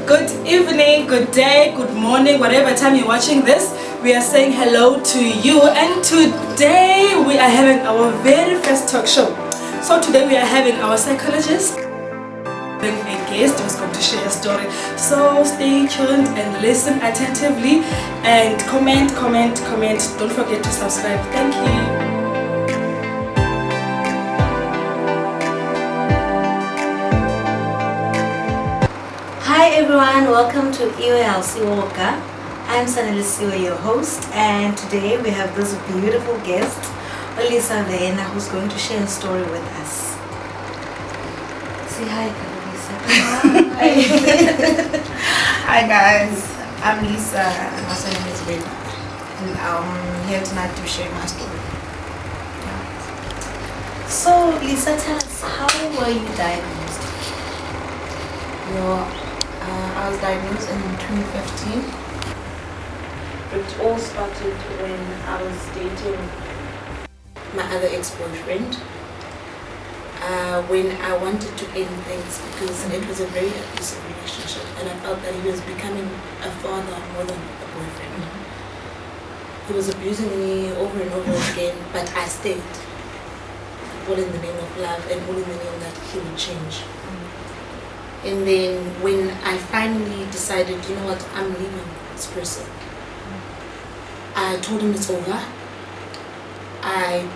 Good evening, good day, good morning, whatever time you're watching this. We are saying hello to you, and today we are having our very first talk show. So today we are having our psychologist, a guest who's going to share her story. So stay tuned and listen attentively and comment. Don't forget to subscribe. Thank you. Hi everyone, welcome to EOLC Walker. I'm Sanelisiwe, your host, and today we have this beautiful guest, Vena, who's going to share a story with us. Say hi, Lisa. Hi. Hi guys, I'm Lisa and my name is Vena, and I'm here tonight to share my story. So Lisa, tell us, how were you diagnosed? I was diagnosed in 2015. It all started when I was dating My other ex-boyfriend. When I wanted to end things because it was a very abusive relationship, and I felt that he was becoming a father more than a boyfriend. He was abusing me over and over again, but I stayed. All in the name of love and all in the name that he would change. And then when I finally decided, you know what, I'm leaving this person, I told him it's over. I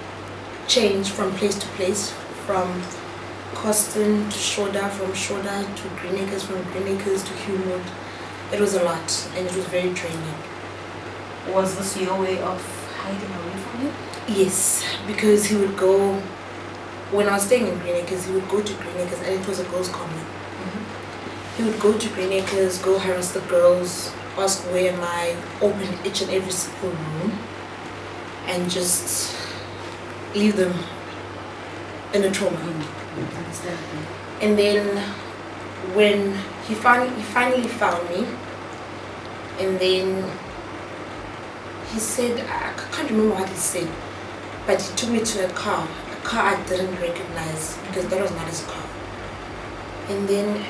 changed from place to place, from Coston to Shoda, from Shoda to Green Acres, from Green Acres to Humewood. It was a lot and it was very draining. Was this your way of hiding away from him? Yes, because he would go, when I was staying in Green Acres, he would go to Green Acres, and it was a girls' commune. He would go to Green Acres, go harass the girls, ask where am I, open each and every single room, and just leave them in a trauma. And then when he finally found me, and then he said, I can't remember what he said, but he took me to a car I didn't recognize because that was not his car. And then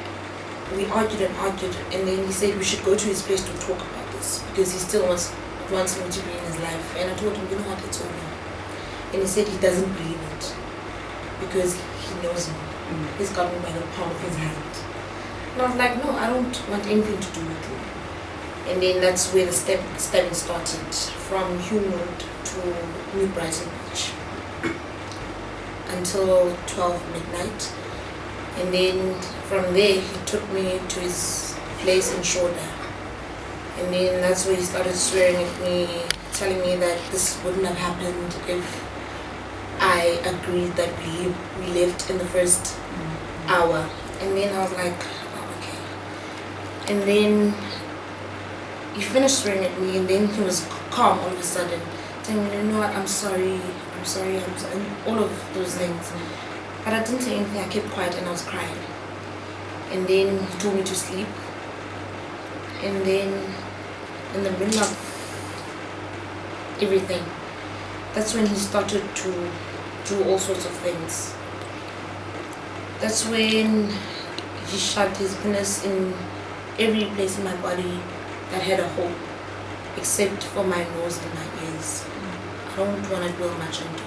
we argued, and then he said we should go to his place to talk about this because he still wants me to be in his life. And I told him, you know what, it's over. And he said he doesn't believe it because he knows me. He's got me by the palm of his hand. And I was like, no, I don't want anything to do with you. And then that's where the stepping started, from Humewood to New Brighton Beach until 12 midnight. And then from there he took me to his place in Shoda. And then that's where he started swearing at me, telling me that this wouldn't have happened if I agreed that we left in the first hour. And then I was like, oh, okay. And then he finished swearing at me, and then he was calm all of a sudden, telling me, you know what, I'm sorry, and all of those things. But I didn't say anything, I kept quiet and I was crying. And then he told me to sleep. And then in the middle of everything, that's when he started to do all sorts of things. That's when he shoved his penis in every place in my body that had a hole, except for my nose and my ears. I don't want to dwell much into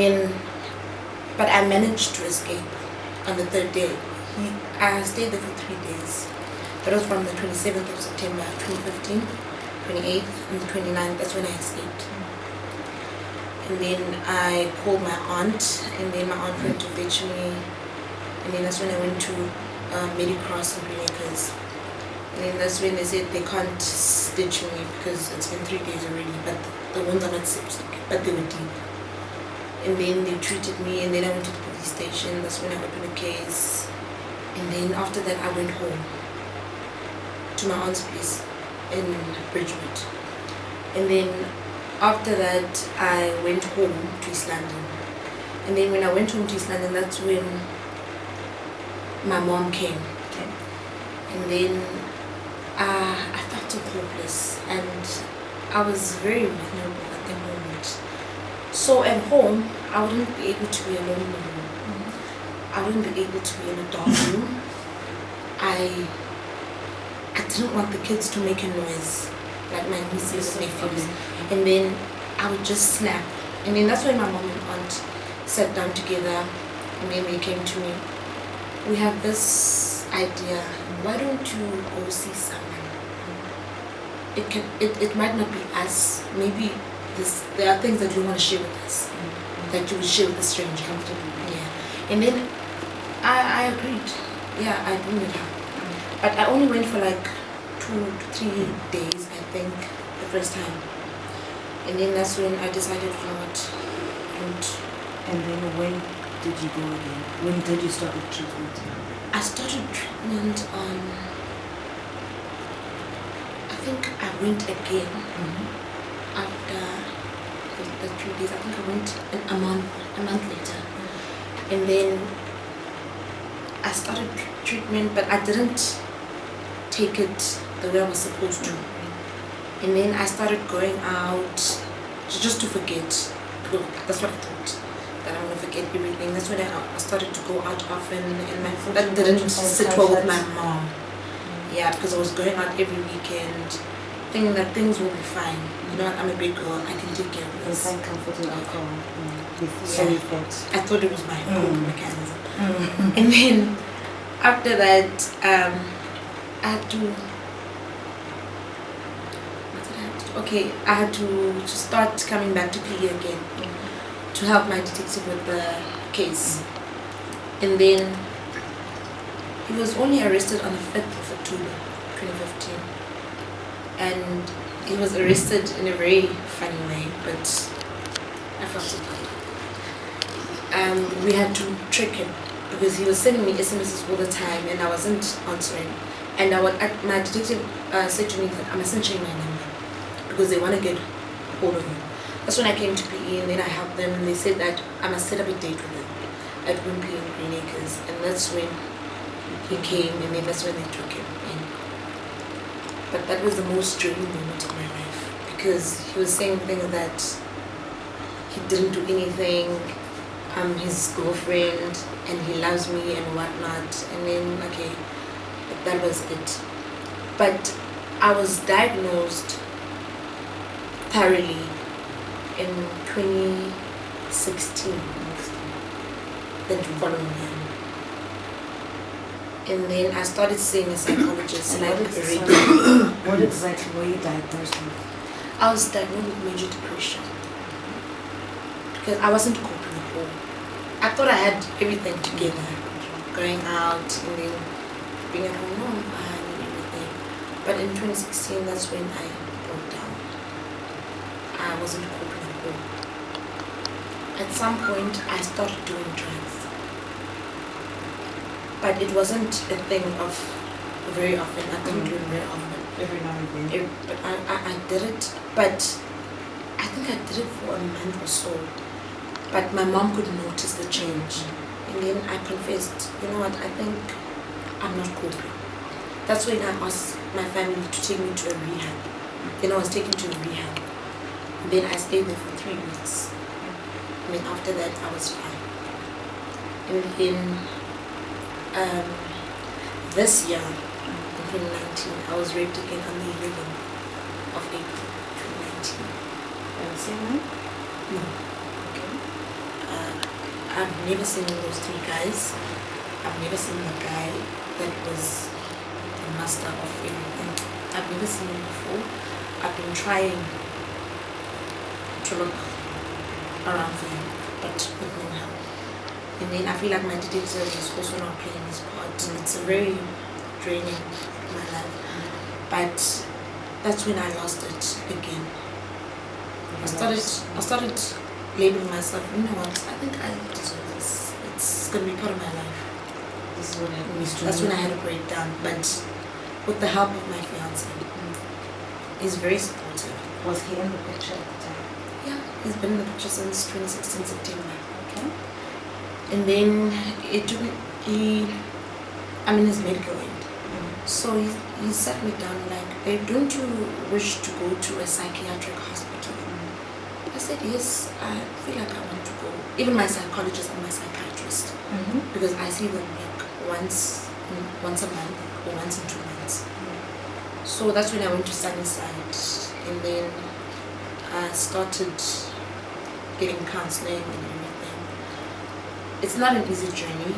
it. But I managed to escape on the third day. I stayed there for 3 days. That was from the 27th of September 2015, 28th and the 29th. That's when I escaped. And then I called my aunt, and then my aunt went to fetch me. And then that's when I went to Medicross in Green Acres. And then that's when they said they can't stitch me because it's been 3 days already, but the wounds are not septic, but they were deep. And then they treated me, and then I went to the police station. That's when I opened a case. And then after that I went home to my aunt's place in Bridgewood. And then after that I went home to East London. And then when I went home to East London, that's when my mom came. Okay. And then I felt so hopeless, and I was very vulnerable at the moment. So at home, I wouldn't be able to be alone in the room. I wouldn't be able to be in a dark room. I I didn't want the kids to make a noise, like my nieces and nephews. And then I would just snap. And then that's when my mom and aunt sat down together, and then they came to me. We have this idea. Why don't you go see someone? It might not be us. Maybe there are things that you want to share with us, that you would share with a stranger. Yeah. And then I agreed. Yeah, I bring it up. But I only went for like 2 to 3 days, I think, the first time. And then that's when I decided, you know what, And then when did you go again? When did you start the treatment? I started treatment on, I think I went again after the 3 days. I think I went a month later. And then I started treatment, but I didn't take it the way I was supposed to. And then I started going out just to forget. Because that's what I thought, that I'm going to forget everything. That's when I started to go out often, and that didn't sit well with my mom. Yeah, because I was going out every weekend, thinking that things will be fine. You know what, I'm a big girl, I can take care of this. You find comfort in alcohol. I thought it was my coping mechanism. And then after that, I had to. I had to start coming back to PE again to help my detective with the case. And then he was only arrested on the 5th of October 2015. And he was arrested in a very funny way, but I felt okay. We had to trick him because he was sending me SMSs all the time and I wasn't answering. And my detective said to me that I mustn't change my number because they want to get hold of me. That's when I came to PE and then I helped them, and they said that I must set up a date with them at Wimpy in Green Acres, and that's when he came, and then that's when they took him in. But that was the most draining moment of my life because he was saying things that he didn't do anything, I'm his girlfriend and he loves me and whatnot, and then okay, that was it. But I was diagnosed thoroughly in 2016, the following year. And then I started seeing a psychologist like regularly. What exactly were you diagnosed with? I was diagnosed with major depression because I wasn't coping at all. I thought I had everything together, going out and then being at home, no, I had everything. But in 2016, that's when I broke down. I wasn't coping at all. At some point, I started doing drugs. But it wasn't a thing of very often. I didn't do it very often. Every now and then. But I did it, but I think I did it for a month or so. But my mom could notice the change. And then I confessed, you know what, I think I'm not coping. That's when I asked my family to take me to a rehab. Then I was taken to a rehab. And then I stayed there for 3 weeks. And then after that, I was fine. And then this year, in 2019, I was raped again on the 11th of April 2019. Same one? No. Okay. I've never seen those 3 guys. I've never seen the guy that was the master of everything. I've never seen him before. I've been trying to look around for him, but with no help. And then I feel like my detective is also not playing his part. It's a very draining in my life. But that's when I lost it again. I started labeling myself, you know what, I think I deserve this. It's going to be part of my life. This is what happened. That's when I had a breakdown. But with the help of my fiance, he's very supportive. Was he in the picture at the time? Yeah, he's been in the picture since 2016 September. Okay. And then it took me, I'm in his medical aid. So he sat me down like, babe, don't you wish to go to a psychiatric hospital? I said, yes, I feel like I want to go. Even my psychologist and my psychiatrist. Because I see them like once once a month or once in 2 months. So that's when I went to Sunnyside, and then I started getting counseling and everything. It's not an easy journey.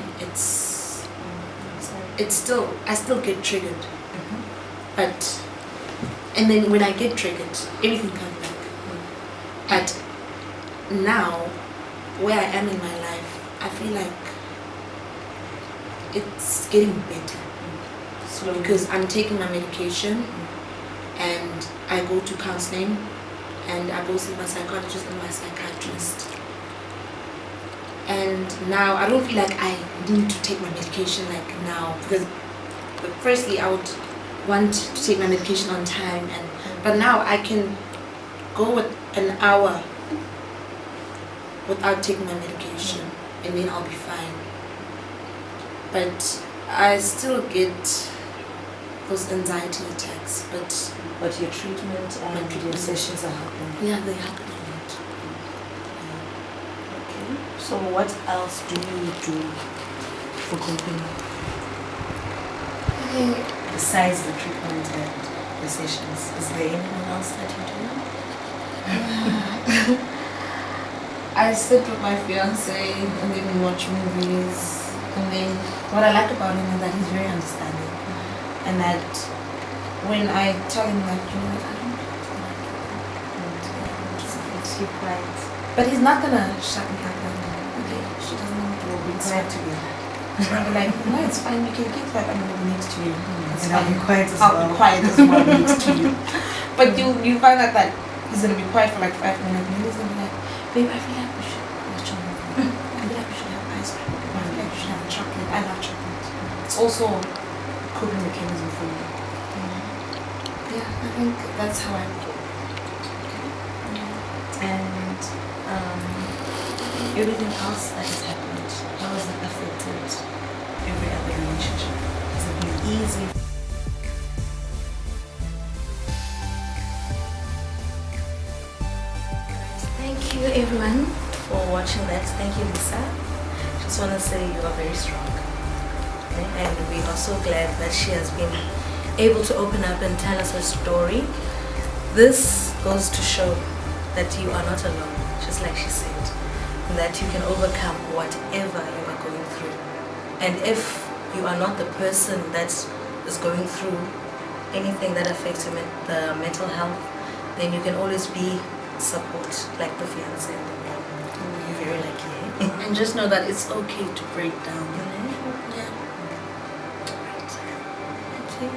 I still get triggered. But, and then when I get triggered, everything comes back. But now, where I am in my life, I feel like it's getting better. Slowly. Because I'm taking my medication, and I go to counseling, and I go see my psychologist and my psychiatrist. And now I don't feel like I need to take my medication like now, because firstly I would want to take my medication on time, but now I can go with an hour without taking my medication, and then I'll be fine. But I still get those anxiety attacks, But your treatment and your sessions are helping. yeah, they help me a lot. Okay. So what else do you do for coping besides the treatment and the sessions? Is there anything else that you do? I sit with my fiance and then we watch movies, and then what I like about him is that he's very understanding, and that when I tell him like, you know what, I don't Makes you quiet. but he's not gonna shut me up like, okay, she doesn't want to We'll be quiet together. I'll be like, no, it's fine, you can keep that next to you. It's And I'll be fine. quiet as I'll well. be quiet as well next to you. But you find out that he's gonna be quiet for like 5 minutes, and then he's gonna be like, babe, I feel like we should watch a movie. I feel like we should have ice cream. I feel like we should have chocolate. I love chocolate. It's also a coping mechanism for me. Yeah, I think that's how I cope. And everything else that has happened, how has it affected every other relationship? Has it been easy? Thank you everyone for watching that. Thank you, Lisa. Just want to say you are very strong. Okay? And we are so glad that she has been able to open up and tell us her story. This goes to show that you are not alone, just like she said, and that you can overcome whatever you are going through. And if you are not the person that is going through anything that affects the mental health, then you can always be support, like the fiance and the mom. You're very lucky, eh? And just know that it's okay to break down. Yeah. Yeah. Okay.